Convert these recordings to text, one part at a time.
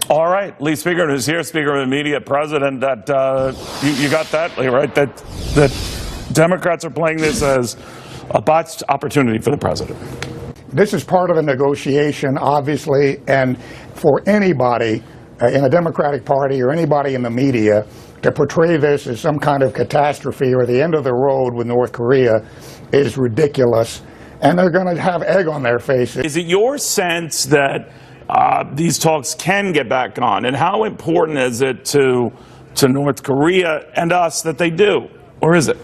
All right, Lee Spiekerman is here, Speaker of the Media President. That you got that, Lee, right? That Democrats are playing this as a botched opportunity for the president. This is part of a negotiation, obviously, and for anybody in the Democratic Party or anybody in the media to portray this as some kind of catastrophe or the end of the road with North Korea is ridiculous, and they're going to have egg on their faces. Is it your sense that these talks can get back on, and how important is it to North Korea and us that they do, or is it?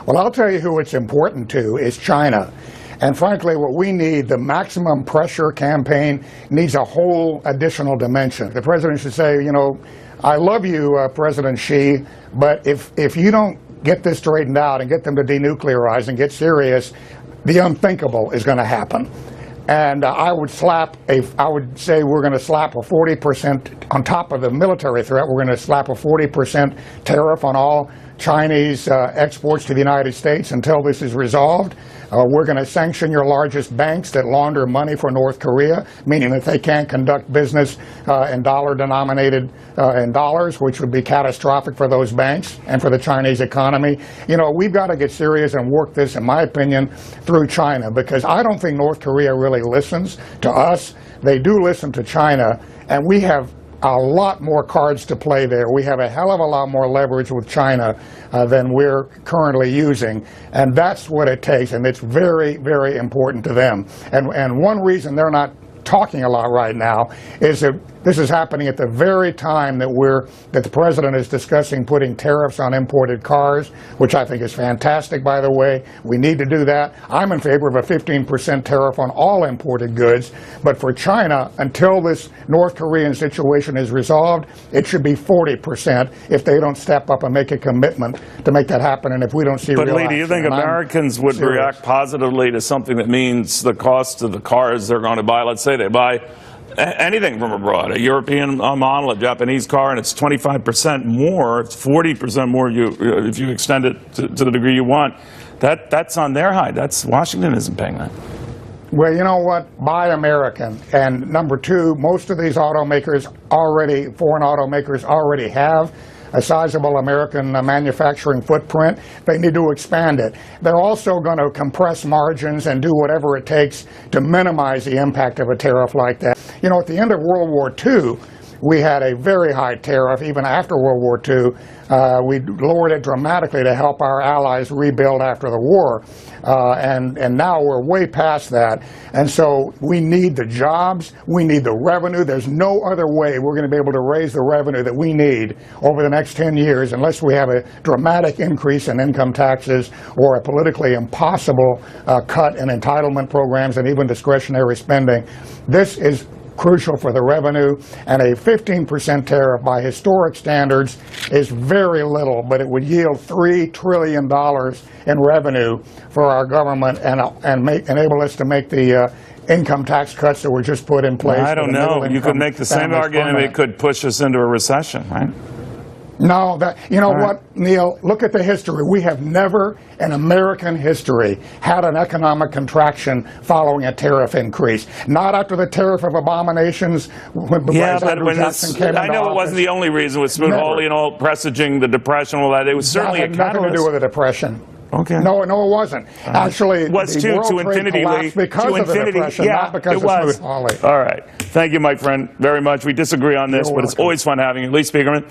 Well, I'll tell you who it's important to is China. And frankly, what we need, the maximum pressure campaign, needs a whole additional dimension. The president should say, you know, I love you, President Xi, but if you don't get this straightened out and get them to denuclearize and get serious, the unthinkable is going to happen. And I would say we're going to slap a 40% on top of the military threat. We're going to slap a 40% tariff on all Chinese exports to the United States until this is resolved. We're going to sanction your largest banks that launder money for North Korea, meaning that they can't conduct business in dollar-denominated in dollars, which would be catastrophic for those banks and for the Chinese economy. You know, we've got to get serious and work this, in my opinion, through China, because I don't think North Korea really listens to us. They do listen to China, and we have a lot more cards to play there. We have a hell of a lot more leverage with China than we're currently using, and that's what it takes, and it's very, very important to them. And one reason they're not talking a lot right now is that this is happening at the very time that the president is discussing putting tariffs on imported cars, which I think is fantastic, by the way. We need to do that. I'm in favor of a 15% tariff on all imported goods, but for China, until this North Korean situation is resolved, it should be 40% if they don't step up and make a commitment to make that happen, and if we don't see real action. But Lee, do you think Americans would react positively to something that means the cost of the cars they're going to buy? Let's say they buy anything from abroad, a European model, a Japanese car, and it's 25% more, it's 40% more if you extend it to the degree you want. That's on their hide. Washington isn't paying that. Well, you know what? Buy American. And number two, most of these automakers foreign automakers already have a sizable American manufacturing footprint. They need to expand it. They're also going to compress margins and do whatever it takes to minimize the impact of a tariff like that. You know, at the end of World War II, we had a very high tariff. Even after World War II, we lowered it dramatically to help our allies rebuild after the war. And now we're way past that. And so we need the jobs, we need the revenue. There's no other way we're going to be able to raise the revenue that we need over the next 10 years unless we have a dramatic increase in income taxes or a politically impossible cut in entitlement programs and even discretionary spending. This is crucial for the revenue, and a 15% tariff by historic standards is very little, but it would yield $3 trillion in revenue for our government and enable us to make the income tax cuts that were just put in place. I don't know. You could make the same argument it could push us into a recession, right? No, you know what, Neil, look at the history. We have never in American history had an economic contraction following a tariff increase. Not after the tariff of abominations when Andrew Jackson came into office. I know it wasn't the only reason with Smoot-Hawley and all presaging the Depression and all that. It was certainly a catalyst. Nothing to do with the Depression. Okay. No, it wasn't. Actually, it was the world trade collapsed because of the Depression, not because of Smoot-Hawley. All right. Thank you, my friend, very much. We disagree on this, but it's always fun having you. Lee Spiekerman.